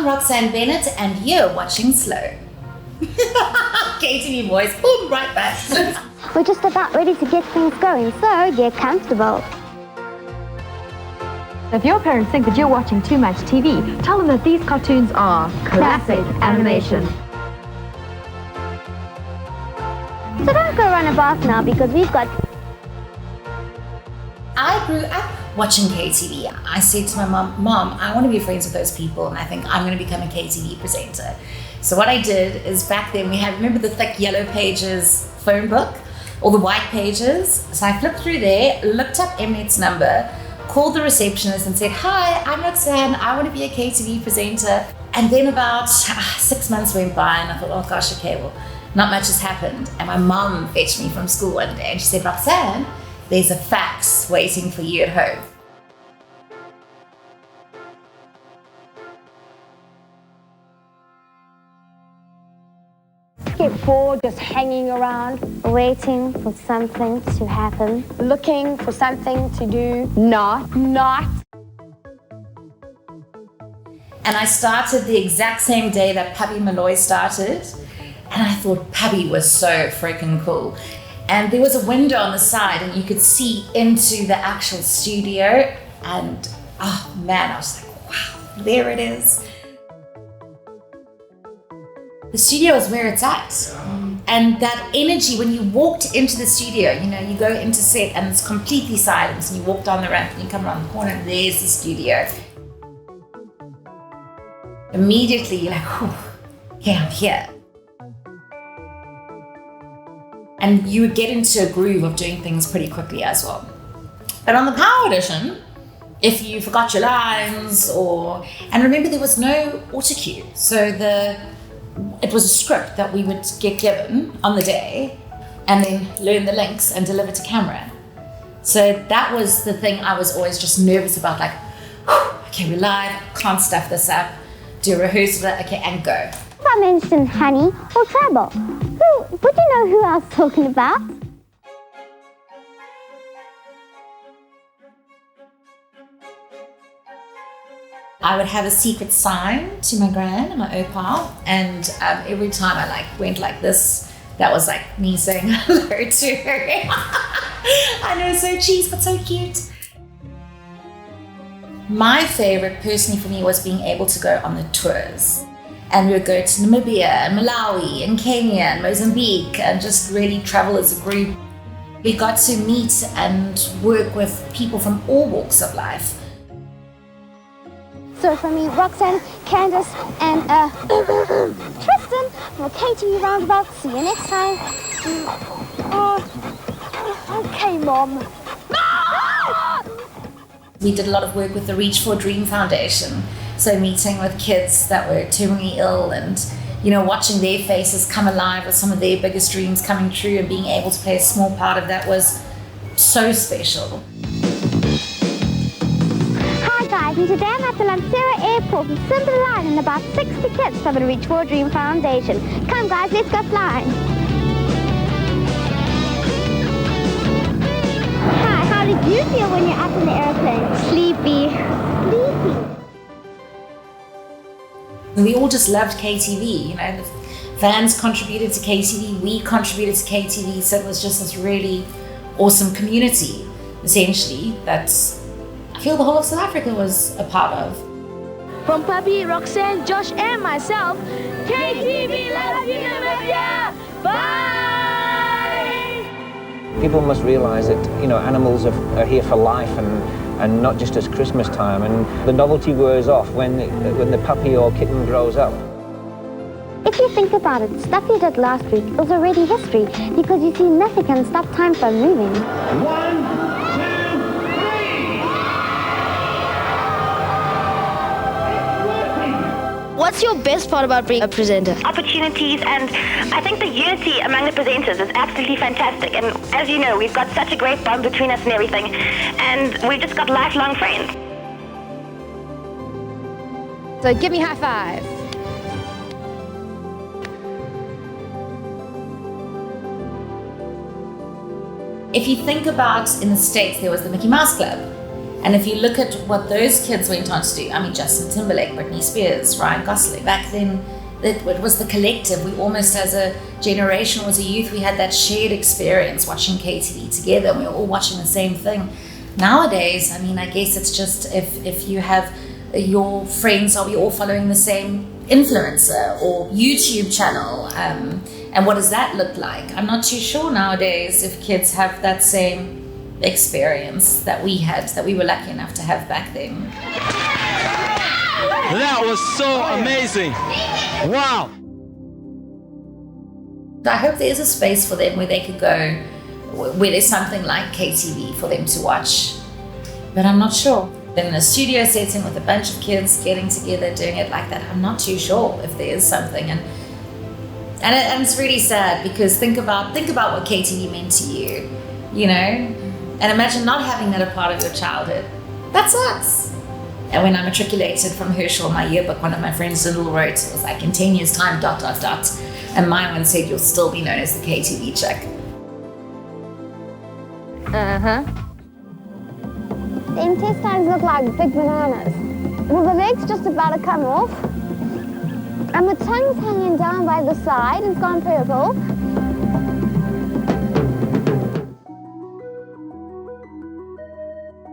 I'm Roxanne Bennett, and you're watching Slow. KTV voice, boom, right back. We're just about ready to get things going, so get comfortable. If your parents think that you're watching too much TV, tell them that these cartoons are classic animation. So don't go run a bath now because we've got... I grew up watching KTV. I said to my mom, I want to be friends with those people, and I think I'm going to become a KTV presenter. So what I did is, back then we had, remember the thick yellow pages phone book, or the white pages? So I flipped through there, looked up Mnet's number, called the receptionist and said, hi, I'm Roxanne, I want to be a KTV presenter. And then about 6 months went by and I thought, oh gosh, okay, well, not much has happened. And my mom fetched me from school one day and she said, Roxanne, there's a fax waiting for you at home. Get bored just hanging around, waiting for something to happen. looking for something to do. Not. And I started the exact same day that Puppy Malloy started. And I thought Puppy was so freaking cool. And there was a window on the side and you could see into the actual studio. And oh man, I was like, wow, there it is. The studio is where it's at. And that energy, when you walked into the studio, you know, you go into set and it's completely silent, and you walk down the ramp and you come around the corner and there's the studio. Immediately you're like, okay, I'm here. And you would get into a groove of doing things pretty quickly as well. But on the Power Audition, if you forgot your lines and remember there was no auto-cue, so it was a script that we would get given on the day and then learn the links and deliver to camera. So that was the thing I was always just nervous about, like, okay, we're live, can't stuff this up, do a rehearsal, okay, and go. If I mentioned honey or trouble, would you know who I was talking about? I would have a secret sign to my gran and my opa, and every time I went like this, that was like me saying hello to her. I know, so cheesy but so cute. My favorite personally for me was being able to go on the tours. And we would go to Namibia and Malawi and Kenya and Mozambique and just really travel as a group. We got to meet and work with people from all walks of life. So from me, Roxanne, Candace, and Tristan from KTV Roundabout. See you next time. Okay, Mom. We did a lot of work with the Reach for a Dream Foundation. So meeting with kids that were terminally ill and, you know, watching their faces come alive with some of their biggest dreams coming true and being able to play a small part of that was so special. Hi guys, and today I'm at the Lansera Airport with Simple Line and about 60 kids from the Reach for a Dream Foundation. Come guys, let's go flying. Hi, how did you feel when you're up in the airplane? Sleepy. We all just loved KTV, you know, the fans contributed to KTV, we contributed to KTV, so it was just this really awesome community, essentially, that I feel the whole of South Africa was a part of. From Puppy, Roxanne, Josh, and myself, KTV loves you, Namibia! Bye! People must realise that, you know, animals are here for life and not just as Christmas time, and the novelty wears off when the puppy or kitten grows up. If you think about it, stuff you did last week was already history because you see nothing can stop time from moving. 1, 2, 3. What's your best part about being a presenter? Opportunities, and I think the unity among the presenters is absolutely fantastic. And as you know, we've got such a great bond between us and everything, and we've just got lifelong friends. So give me a high five. If you think about in the States, there was the Mickey Mouse Club. And if you look at what those kids went on to do, I mean, Justin Timberlake, Britney Spears, Ryan Gosling, back then, it was the collective. We almost, as a generation, as a youth, we had that shared experience watching KTV together, and we were all watching the same thing. Nowadays, I mean, I guess it's just if you have your friends, are we all following the same influencer or YouTube channel? And what does that look like? I'm not too sure nowadays if kids have that same experience that we had, that we were lucky enough to have back then. That was so amazing. Wow. I hope there is a space for them where they could go, where there's something like KTV for them to watch. But I'm not sure. In a studio setting with a bunch of kids getting together, doing it like that, I'm not too sure if there is something. And it's really sad, because think about what KTV meant to you, you know? And imagine not having that a part of your childhood. That sucks. And when I matriculated from Herschel, my yearbook, one of my friends Lyndall wrote, it was like, in 10 years time, ... And my one said, you'll still be known as the KTV chick. The intestines look like big bananas. Well, the leg's just about to come off. And the tongue's hanging down by the side. It's gone purple.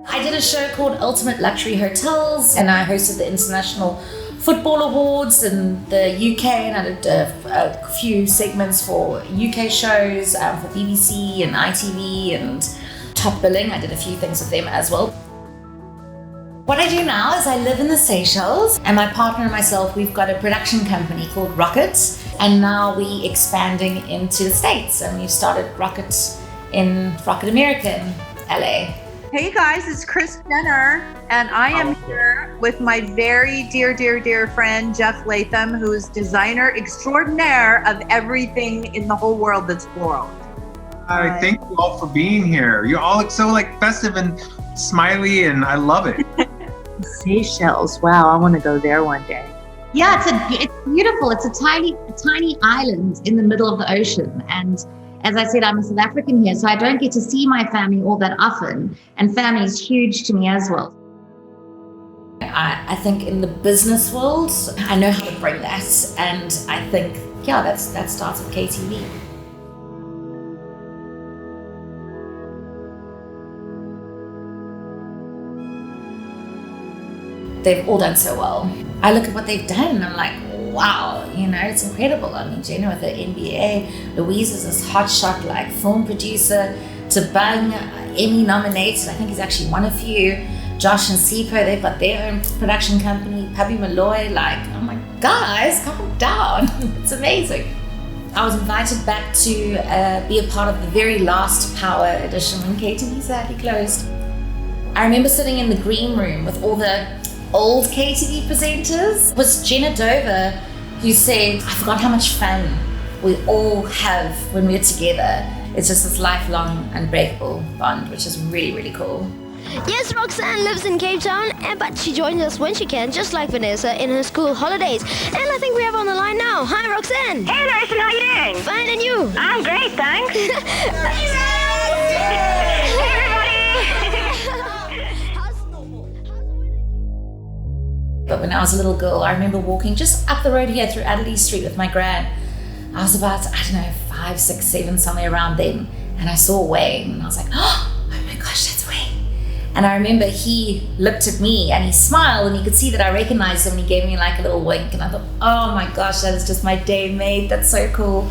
I did a show called Ultimate Luxury Hotels, and I hosted the International Football Awards in the UK, and I did a few segments for UK shows for BBC and ITV and Top Billing. I did a few things with them as well. What I do now is I live in the Seychelles, and my partner and myself, we've got a production company called Rockit, and now we're expanding into the States, and we've started Rockit America in LA. Hey guys, it's Chris Jenner, and I am here with my very dear friend Jeff Latham, who's designer extraordinaire of everything in the whole world that's floral. Hi, thank you all for being here. You all look so like festive and smiley, and I love it. Seychelles, wow, I want to go there one day. Yeah, it's beautiful. It's a tiny island in the middle of the ocean, and as I said, I'm a South African here, so I don't get to see my family all that often, and family is huge to me as well. I think in the business world, I know how to bring that, and I think, yeah, that starts with KTV. They've all done so well. I look at what they've done, and I'm like, wow, you know, it's incredible. I mean, Jenna with the NBA, Louise is this hotshot like film producer, to Bung, Emmy nominated. I think he's actually won a few. Josh and Sipo, they've got their own production company. Pubby Malloy, like, oh my guys, calm down. It's amazing. I was invited back to be a part of the very last Power edition when KTV sadly closed. I remember sitting in the green room with all the old KTV presenters. It was Jenna Dover who said, I forgot how much fun we all have when we're together. It's just this lifelong, unbreakable bond, which is really, really cool. Yes, Roxanne lives in Cape Town, but she joins us when she can, just like Vanessa, in her school holidays. And I think we have her on the line now. Hi, Roxanne. Hey, Larson, how you doing? Fine, and you? I'm great, thanks. But when I was a little girl, I remember walking just up the road here through Adelaide Street with my gran. I was about, 5, 6, 7, somewhere around then. And I saw Wayne, and I was like, oh my gosh, that's Wayne. And I remember he looked at me and he smiled, and you could see that I recognized him, and he gave me like a little wink. And I thought, oh my gosh, that is just my day mate. That's so cool.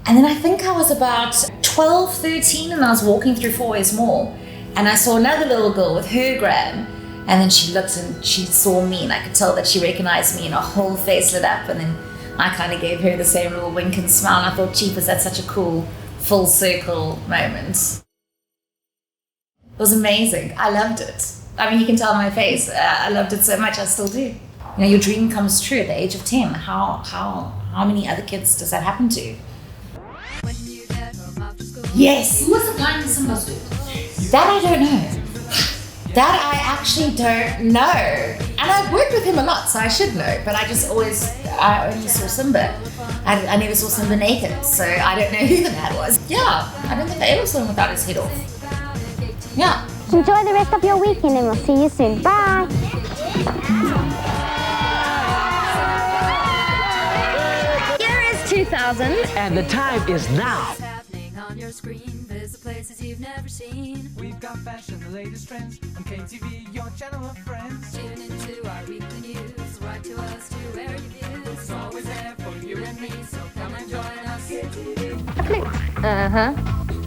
And then I think I was about 12, 13, and I was walking through Fourways Mall, and I saw another little girl with her gran. And then she looked and she saw me, and I could tell that she recognized me, and her whole face lit up. And then I kind of gave her the same little wink and smile. And I thought, jeepers, that's such a cool full circle moment. It was amazing. I loved it. I mean, you can tell on my face. I loved it so much. I still do. You know, your dream comes true at the age of 10. How many other kids does that happen to? Yes. Who was the guy in Simba's group? That I don't know. That I actually don't know. And I've worked with him a lot, so I should know. But I only saw Simba. I never saw Simba naked, so I don't know who the man was. Yeah, I don't think I ever saw him without his head off. Yeah, Enjoy the rest of your weekend and we'll see you soon. Bye. Year is 2000. And the time is now. On your screen, visit places you've never seen. We've got fashion, the latest trends on KTV, your channel of friends. Tune into our weekly news, write to us to air your views. It's always there for you and me, so come and join us. KTV. Uh-huh.